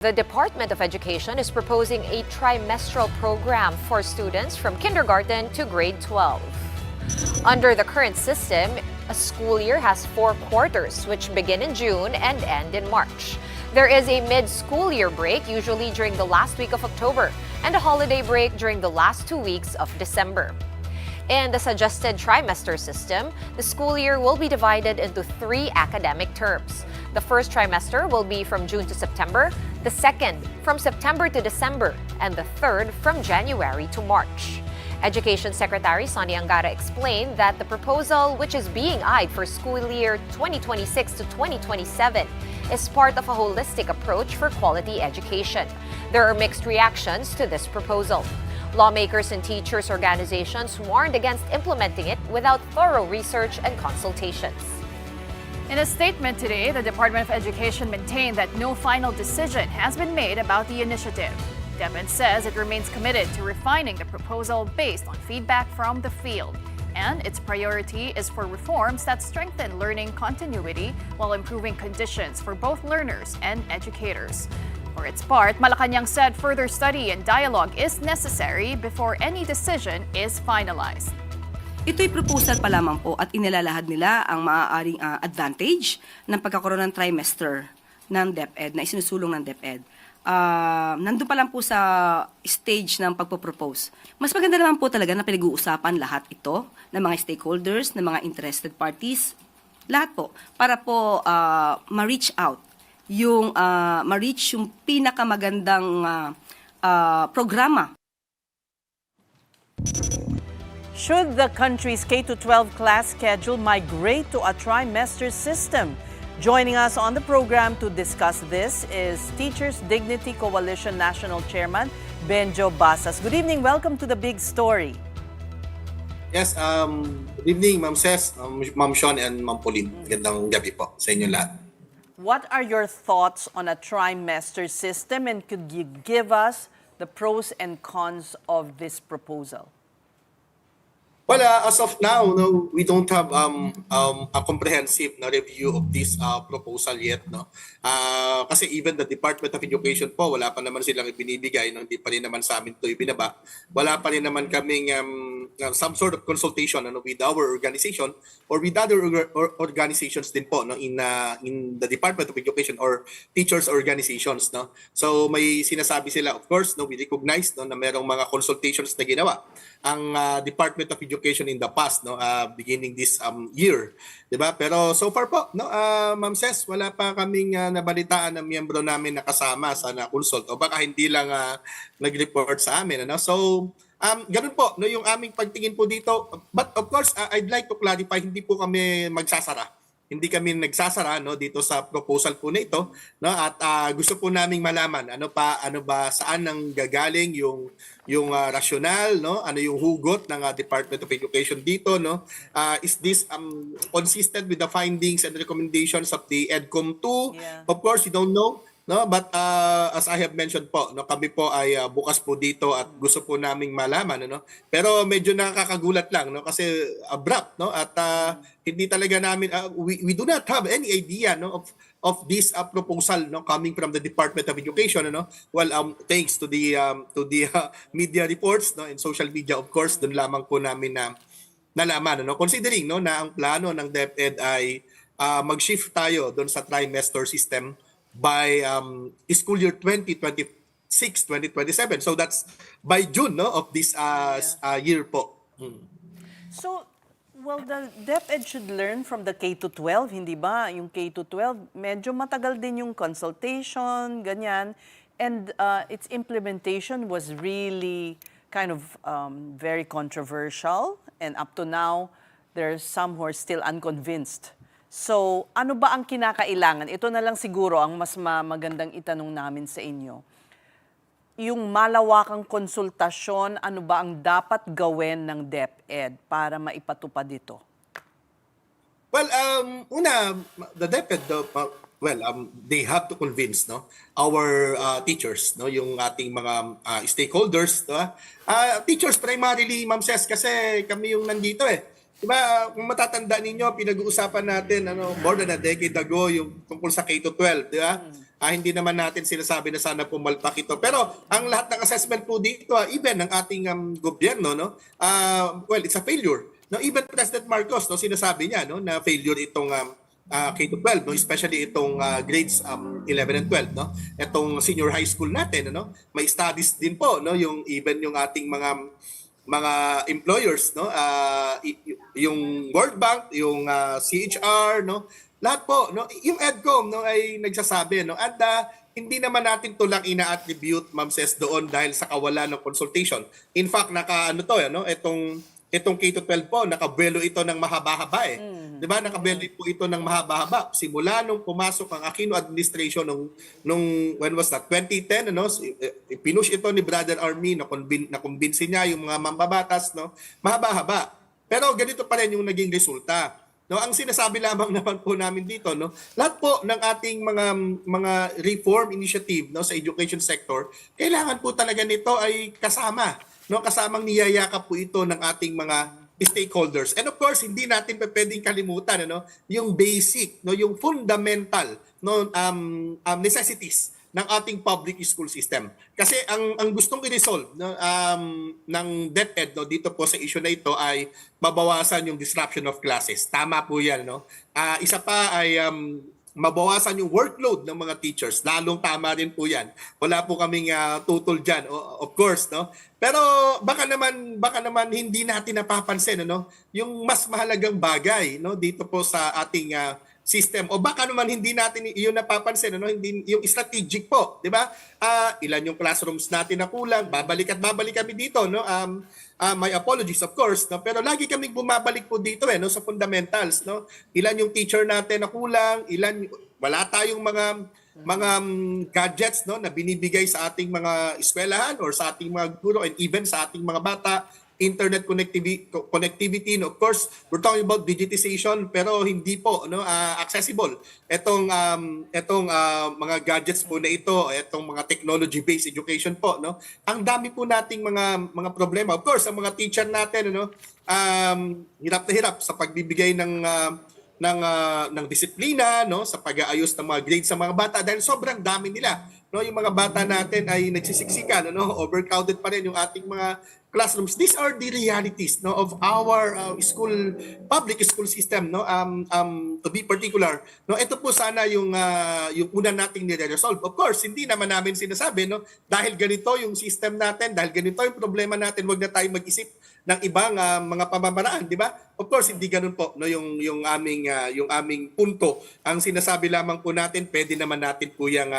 The Department of Education is proposing a trimestral program for students from kindergarten to grade 12. Under the current system, a school year has 4 quarters, which begin in June and end in March. There is a mid-school year break, usually during the last week of October, and a holiday break during the last 2 weeks of December. In the suggested trimester system, the school year will be divided into 3 academic terms. The first trimester will be from June to September, the second from September to December, and the third from January to March. Education Secretary Sonny Angara explained that the proposal, which is being eyed for school year 2026 to 2027, is part of a holistic approach for quality education. There are mixed reactions to this proposal. Lawmakers and teachers' organizations warned against implementing it without thorough research and consultations. In a statement today, the Department of Education maintained that no final decision has been made about the initiative. DepEd says it remains committed to refining the proposal based on feedback from the field. And its priority is for reforms that strengthen learning continuity while improving conditions for both learners and educators. For its part, Malacanang said further study and dialogue is necessary before any decision is finalized. Ito'y proposal pa lamang po at inilalahad nila ang maaaring advantage ng pagkakaroon ng trimester ng DepEd na isinusulong ng DepEd. Nandun pa lang po sa stage ng pagpo-propose. Mas maganda naman po talaga na pinag-uusapan lahat ito ng mga stakeholders, ng mga interested parties, lahat po, para po ma-reach out yung ma-reach yung pinakamagandang programa. Should the country's K-12 class schedule migrate to a trimester system? Joining us on the program to discuss this is Teachers Dignity Coalition National Chairman Benjo Basas. Good evening. Welcome to The Big Story. Yes, good evening, Ma'am Ses, Ma'am Sean, and Ma'am Pauline. Magandang gabi po sa inyo lahat. What are your thoughts on a trimester system, and could you give us the pros and cons of this proposal? Well, as of now, no, we don't have a comprehensive review of this proposal yet, no. Kasi even the Department of Education po, wala pa naman silang ibinibigay, no, hindi pa rin naman sa amin 'to ibinaba. Wala pa rin naman kaming some sort of consultation, ano, with our organization or with other organizations din po, no, in the Department of Education or teachers organizations, no. So may sinasabi sila, of course, no, we recognize, no, na merong mga consultations na ginawa ang Department of Education in the past, no, beginning this year, 'di ba? Pero so far po, no, Ma'am Ses, wala pa kaming nabalitaan ng miyembro namin na kasama sa na-consult o baka hindi lang nag-report sa amin, ano. So ganun po, no, yung aming pagtingin po dito. But of course, I'd like to clarify, hindi po kami magsasara. Hindi kami nagsasara, no, dito sa proposal po na ito, no, at gusto po naming malaman ano ba saan nang gagaling yung rationale, no, ano yung hugot ng Department of Education dito, no. Is this consistent with the findings and recommendations of the EDCOM 2? Yeah. Of course, we don't know, no, but as I have mentioned po, no, kami po ay bukas po dito at gusto po naming malaman, ano. Pero medyo nakakagulat lang, no, kasi abrupt, no, at hindi talaga namin we do not have any idea, no, of this proposal, no, coming from the Department of Education, ano. Well, thanks to the media reports, no, and social media, of course, doon lamang po namin na nalaman, ano, considering, no, na ang plano ng DepEd ay mag-shift tayo doon sa trimester system by school year 2026-2027. So that's by June, no, of this year po. So, well, the DepEd should learn from the K-12, hindi ba? Yung K-12, medyo matagal din yung consultation, ganyan. And its implementation was really kind of very controversial. And up to now, there's some who are still unconvinced. So, ano ba ang kinakailangan? Ito na lang siguro ang mas magandang itanong namin sa inyo. Yung malawakang konsultasyon, ano ba ang dapat gawin ng DepEd para maipatupad ito? Well, una, the DepEd, they have to convince, no, our teachers, no, yung ating mga stakeholders, no? Teachers primarily, Ma'am Ses, kasi kami yung nandito eh. Diba, kung matatanda ninyo, pinag-uusapan natin more than a decade ago yung tungkol sa K-12, di ba? Hindi naman natin sinasabi na sana pumalpak ito. Pero ang lahat ng assessment po dito, even ng ating gobyerno, no, well, it's a failure. No, even President Marcos, no, sinasabi niya, no, na failure itong K-12, no, especially itong grades 11 and 12, no. Itong senior high school natin, no. May studies din po, no, yung even yung ating mga employers, no, yung World Bank, yung CHR, no, lahat po, no, yung EDCOM, no, ay nagsasabi, no, at hindi naman natin to lang ina-attribute, Ma'am Ses, doon dahil sa kawalan ng consultation. In fact, itong K-12 po, nakabuelo ito ng mahaba-haba eh. 'Di ba? Nakabuelo po ito ng mahaba-haba simula nung pumasok ang Aquino administration nung when was that? 2010, ano? Pinush ito ni Brother Army na kumbinsi niya yung mga mambabatas, no? Mahaba-haba. Pero ganito pa rin yung naging resulta. No, ang sinasabi lamang naman po namin dito, no, lahat po ng ating mga reform initiative, no, sa education sector, kailangan po talaga nito ay kasama, no, kasamang niyayakap po ito ng ating mga stakeholders. And of course, hindi natin pwedeng kalimutan, ano, yung basic, no, yung fundamental, no, necessities ng ating public school system. Kasi ang gustong i-resolve, no, ng DepEd, no, dito po sa issue na ito ay mabawasan yung disruption of classes. Tama po yan. No? Isa pa ay mabawasan yung workload ng mga teachers. Lalong tama rin po yan. Wala po kaming tutol dyan, of course. No? Pero baka naman hindi natin napapansin, ano, yung mas mahalagang bagay, no, dito po sa ating system, o baka naman hindi natin iyon napapansin, ano, hindi yung strategic po, 'di ba? Ilan yung classrooms natin na kulang, babalik kami dito, no? My apologies, of course, no? Pero lagi kaming bumabalik po dito, no, sa fundamentals, no? Ilan yung teacher natin na kulang, wala tayong mga gadgets, no, na binibigay sa ating mga eskwelahan or sa ating mga guro and even sa ating mga bata. Internet connectivity, no, of course we're talking about digitization, pero hindi po, no, accessible etong mga gadgets po na ito, etong mga technology based education po, no. Ang dami po nating mga problema, of course ang mga teacher natin, ano, hirap na hirap sa pagbibigay ng disiplina, no, sa pag-aayos ng mga grades sa mga bata dahil sobrang dami nila, no. Yung mga bata natin ay nagsisiksikan, no, overcrowded pa rin yung ating mga classrooms. These are the realities, no, of our public school system, no. To be particular, no, ito po sana yung una nating nire-resolve. Of course, hindi naman namin sinasabi, no, dahil ganito yung system natin, dahil ganito yung problema natin, wag na tayong mag-isip ng ibang mga pamamaraan, di ba? Of course, hindi ganun po, no, yung aming punto. Ang sinasabi lamang po natin, pwede naman natin po yung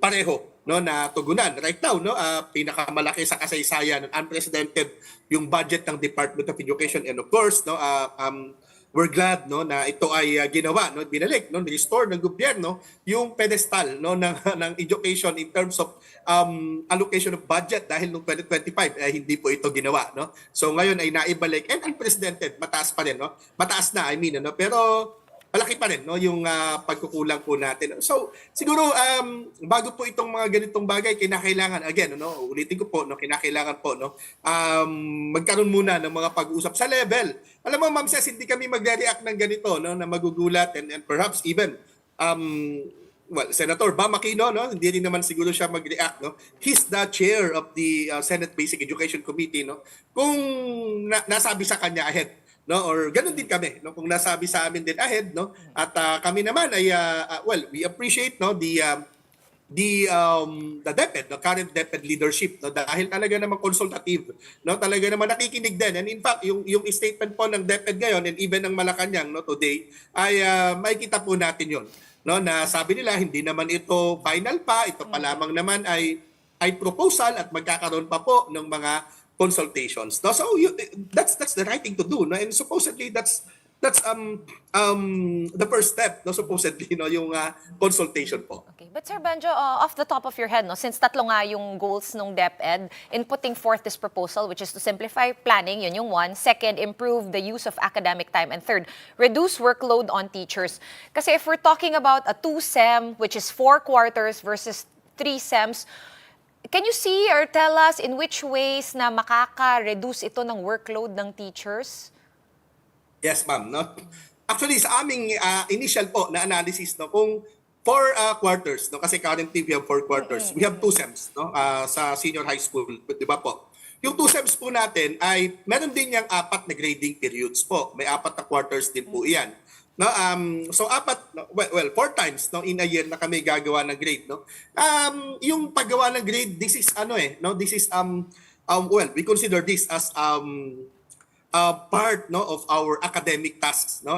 pareho, no, na tugunan. Right now, no, pinakamalaki sa kasaysayan, unprecedented yung budget ng Department of Education, and of course, no, we're glad, no, na ito ay ginawa, no, binalik, no, restore ng gobyerno yung pedestal, no, ng education in terms of allocation of budget dahil noong 2025 hindi po ito ginawa, no. So ngayon ay naibalik and unprecedented, mataas pa rin, no. Mataas na, I mean, no, pero malaki pa rin, no, yung pagkukulang po natin. So siguro bago po itong mga ganitong bagay, kinakailangan, again, no, ulitin ko po, no, kinakailangan po, no, magkaroon muna ng mga pag-uusap sa level. Alam mo, Ma'am Ses, hindi kami magre-react ng ganito, no, na magugulat and perhaps even well, Senator Bam Aquino, no, hindi rin naman siguro siya mag-react, no. He's the chair of the Senate Basic Education Committee, no. Kung nasabi sa kanya ahead, no, or ganun din kami, no, kung nasabi sa amin din ahead, no, at kami naman ay well, we appreciate, no, the DepEd, the current DepEd leadership, no, dahil talaga naman consultative, no, talaga naman nakikinig din, and in fact yung statement po ng DepEd ngayon and even ng Malacanang, no, today ay makikita po natin yon, no, na sabi nila hindi naman ito final pa, ito pa lamang naman ay proposal at magkakaroon pa po ng mga consultations. No? So that's the right thing to do, no? And supposedly that's the first step, no, supposedly, no, yung consultation po. Okay. But Sir Benjo, off the top of your head, no, since tatlo nga yung goals ng DepEd in putting forth this proposal, which is to simplify planning, yun yung one. Second, improve the use of academic time. And third, reduce workload on teachers. Kasi if we're talking about a 2-SEM, which is 4 quarters versus 3 SEMs, can you see or tell us in which ways na makaka-reduce ito ng workload ng teachers? Yes, ma'am, no. Actually, sa aming initial po na analysis, no, kung quarters, no? Kasi currently we have 4 quarters. We have 2 SEMs, no? Sa senior high school, di ba po? Yung 2 SEMs po natin ay meron din yung 4 na grading periods po. May 4 na quarters din po iyan. No, so 4, no, well, 4 times no in a year na kami gagawa ng grade, no. Yung paggawa ng grade, this is no, this is well, we consider this as part no of our academic tasks, no.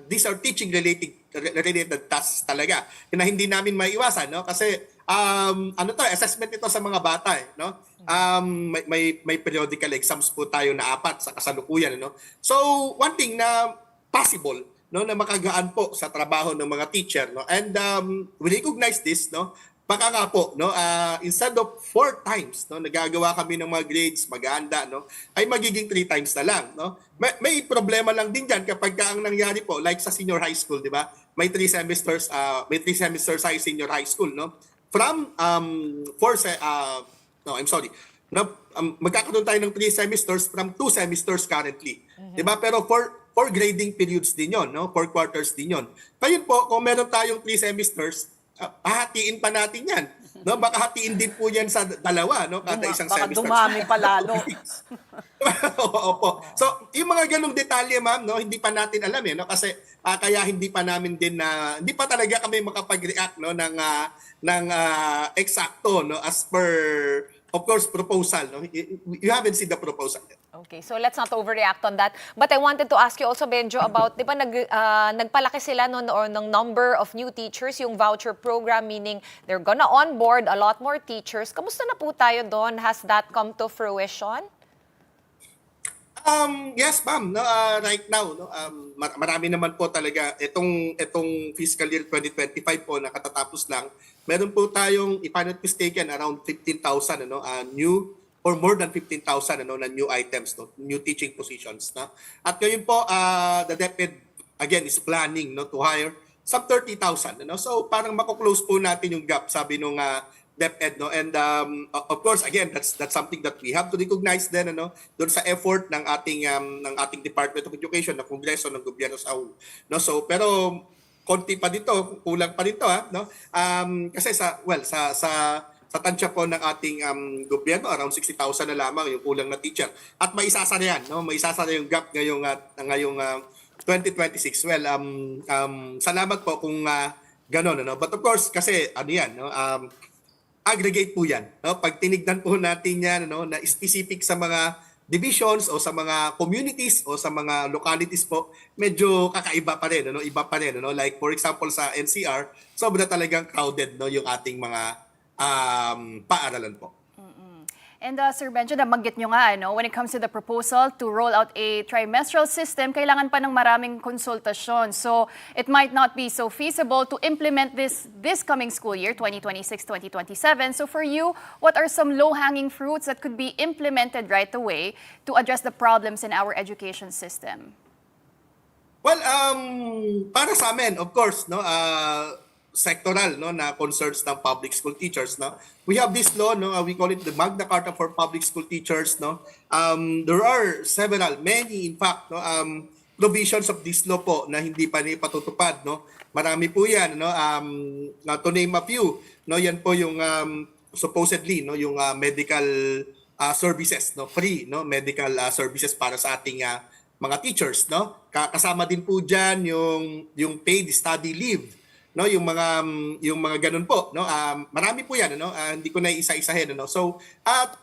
These are teaching related tasks talaga na hindi namin maiiwasan, no, kasi assessment ito sa mga bata, no. May periodical exams po tayo na 4 sa kasalukuyan, no. So one thing na possible, no, na makagaan po sa trabaho ng mga teacher, no, and we recognize this, no. Baka nga po, no, instead of 4 times, no, nagagawa kami ng mga grades, mag-aanda, no, ay magiging 3 times na lang, no. May problema lang din diyan kapag ang nangyari po, like sa senior high school, di ba? May 3 semesters sa senior high school, no. From magkakaroon tayo ng 3 semesters from 2 semesters currently. Di ba? Pero for grading periods din yon, no? 4 quarters din yon. Ngayon po, kung meron tayong 3 semesters, hatiin pa natin yan. No? Baka hatiin din po yan sa dalawa, no? Kada isang baka semester. dumami pa lalo. Opo. So, yung mga ganung detalye, ma'am, no, hindi pa natin alam no, kasi kaya hindi pa namin din hindi pa talaga kami makapag-react no ng eksakto, no, as per, of course, proposal, no. You haven't seen the proposal yet. Okay, so let's not overreact on that. But I wanted to ask you also, Benjo, about, di ba nagpalaki sila ng number of new teachers, yung voucher program, meaning they're gonna onboard a lot more teachers. Kamusta na po tayo doon? Has that come to fruition? Yes, ma'am. No, right now, no, marami naman po talaga itong fiscal year 2025 po na katatapos lang. Meron po tayong, if I'm not mistaken, around 15,000 new or more than 15,000 na new items, no, new teaching positions, no. At ngayon po the DepEd again is planning, no, to hire some 30,000, no. So parang mako-close po natin yung gap, sabi nung DepEd, no. And of course, again, that's something that we have to recognize din, doon sa effort ng ating Department of Education, ng Kongreso, ng gobyerno sa no. So pero konti pa dito, kulang pa dito, no. Kasi sa tansya po ng ating gobyerno, around 60,000 na lamang yung kulang na teacher. At maisasara yan, no. Maisasara yung gap ngayong 2026. Well, salamat po kung gano'n, no. But of course, kasi yan, no, aggregate po yan, no? Pag tinignan po natin yan, no, na specific sa mga divisions o sa mga communities o sa mga localities po, medyo kakaiba pa rin, no? Iba pa rin, no? Like for example sa NCR, sobra talagang crowded, no, yung ating mga paaralan po. And Sir Benjo, nabanggit nyo nga, when it comes to the proposal to roll out a trimestral system, kailangan pa ng maraming konsultasyon. So it might not be so feasible to implement this coming school year, 2026-2027. So for you, what are some low-hanging fruits that could be implemented right away to address the problems in our education system? Well, para sa amin, of course, no, sectoral, no, na concerns ng public school teachers, no. We have this law, no, we call it the Magna Carta for Public School Teachers, no. There are many in fact, no, provisions of this law po na hindi pa patutupad, no. Marami po 'yan, no. To name a few, no, yan po yung supposedly, no, yung medical services, no, free, no, medical services para sa ating mga teachers, no. Kasama din po diyan yung paid study leave, no, yung mga ganun po, no. Marami po 'yan, no. Hindi ko na isa-isahin, no. So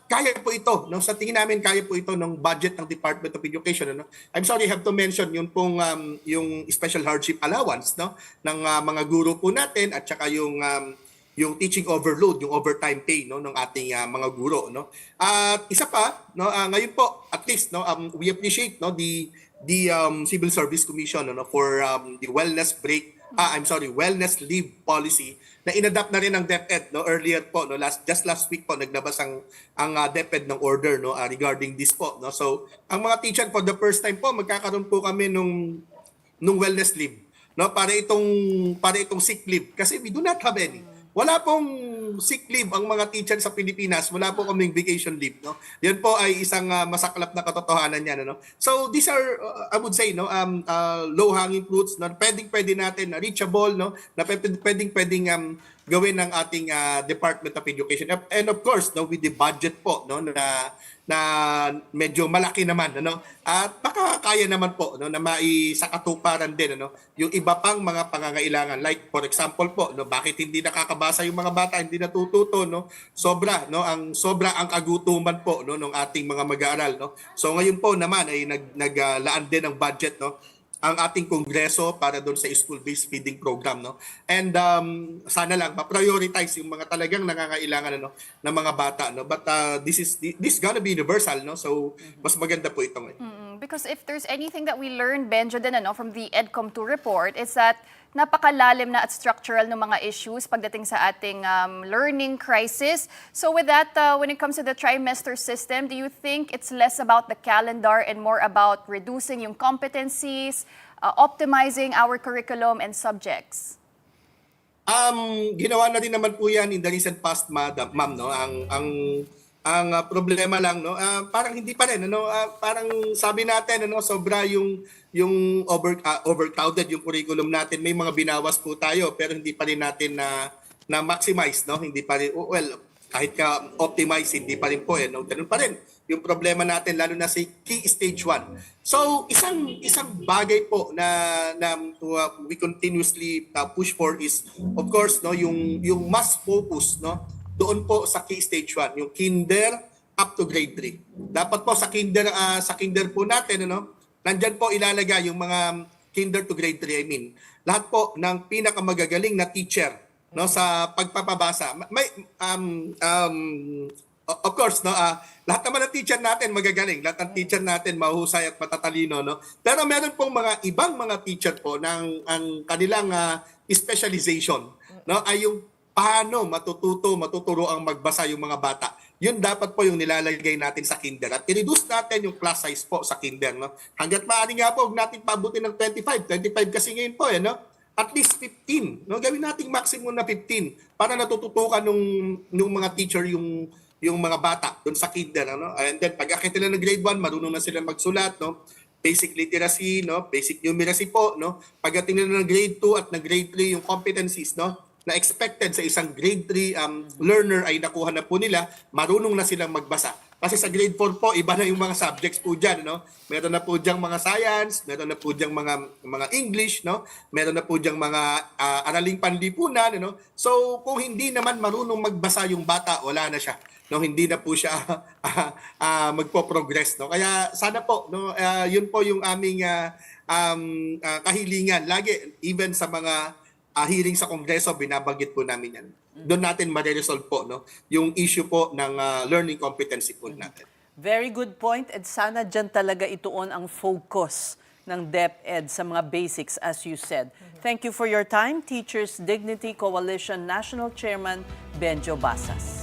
kaya po ito, no, sa tingin namin kaya po ito ng budget ng Department of Education, no. I'm sorry, I have to mention yung pong yung special hardship allowance, no, ng mga guro po natin, at saka yung teaching overload, yung overtime pay, no, ng ating mga guro, no. At isa pa, no, ngayon po at least, no, we appreciate, no, the Civil Service Commission, no, for the wellness leave policy na inadapt na rin ng DepEd, no, earlier po, no, just last week po naglabas ang DepEd ng order, no, regarding this po, no. So ang mga teacher for the first time po magkakaroon po kami nung wellness leave, no, para itong sick leave kasi we do not have any. wala pong sick leave ang mga teacher sa Pilipinas, wala po kaming vacation leave, no. Yan po ay isang masaklap na katotohanan yan, no. So these are I would say, no, low hanging fruits na pwedeng natin reachable, no, na pwedeng gawin ng ating Department of Education. And of course, no, with the budget po, no, na medyo malaki naman, ano, at baka kaya naman po, no, na maisakatuparan din, ano, yung iba pang mga pangangailangan, like for example po, no, bakit hindi nakakabasa yung mga bata, hindi natututo, no, sobra ang kagutuman po, no, ng ating mga mag-aaral, no. So ngayon po naman ay naglaan din ng budget, no, ang ating kongreso para doon sa school-based feeding program, no. And sana lang ma-prioritize yung mga talagang nangangailangan, ano, ng mga bata, no. But this gonna be universal, no. So mas maganda po ito ngayon. Because if there's anything that we learned, Benjo, din, from the EDCOM2 report, is that napakalalim na at structural ng mga issues pagdating sa ating learning crisis. So with that, when it comes to the trimester system, do you think it's less about the calendar and more about reducing yung competencies, optimizing our curriculum and subjects? Ginawa na din naman po yan in the recent past, ma'am, no. Ang problema lang, no, parang hindi pa rin, ano, parang sabi natin, ano, sobra yung overcrowded yung curriculum natin. May mga binawas po tayo pero hindi pa rin natin na maximize, no. Hindi pa rin, well, kahit ka optimize, hindi pa rin po, no. Ganun pa rin yung problema natin, lalo na sa key stage 1. So isang bagay po na we continuously push for is, of course, no, yung mass focus, no, doon po sa key stage 1, yung kinder up to grade 3. Dapat po sa kinder po natin, ano, nandyan po ilalagay yung mga kinder to grade 3, I mean. Lahat po ng pinakamagagaling na teacher, no, sa pagpapabasa. May of course, no, lahat naman ng teacher natin magagaling, lahat ng teacher natin mahuhusay at matatalino, no. Pero meron pong mga ibang mga teacher po ng ang kanilang specialization, no, ay yung paano matuturo ang magbasa yung mga bata. Yun dapat po yung nilalagay natin sa kinder. At i-reduce natin yung class size po sa kinder, no. Hangga't maaari nga po, huwag natin pabutin ng 25 kasi ngayon po, no. At least 15, no. Gawin nating maximum na 15 para natututukan nung mga teacher yung mga bata doon sa kinder, no. And then pag akit nila ng grade 1, marunong na sila magsulat, no. Basic literacy, no, basic numeracy po, no. Pagdating nila ng grade 2 at ng grade 3 yung competencies, no, na expected sa isang grade 3 learner ay nakuha na po nila, marunong na silang magbasa. Kasi sa grade 4 po, iba na yung mga subjects po dyan, no? Meron na po diyang mga science, meron na po diyang mga English, no? Meron na po diyang mga araling panlipunan, no? So, kung hindi naman marunong magbasa yung bata, wala na siya. No, hindi na po siya magpo-progress, no. Kaya sana po, no, yun po yung aming kahilingan lagi, even sa mga hearing sa Kongreso, binabanggit po namin yan. Doon natin ma-resolve po, no, yung issue po ng learning competency po natin. Very good point. At sana dyan talaga ituon ang focus ng DepEd sa mga basics, as you said. Thank you for your time, Teachers Dignity Coalition National Chairman Benjo Basas.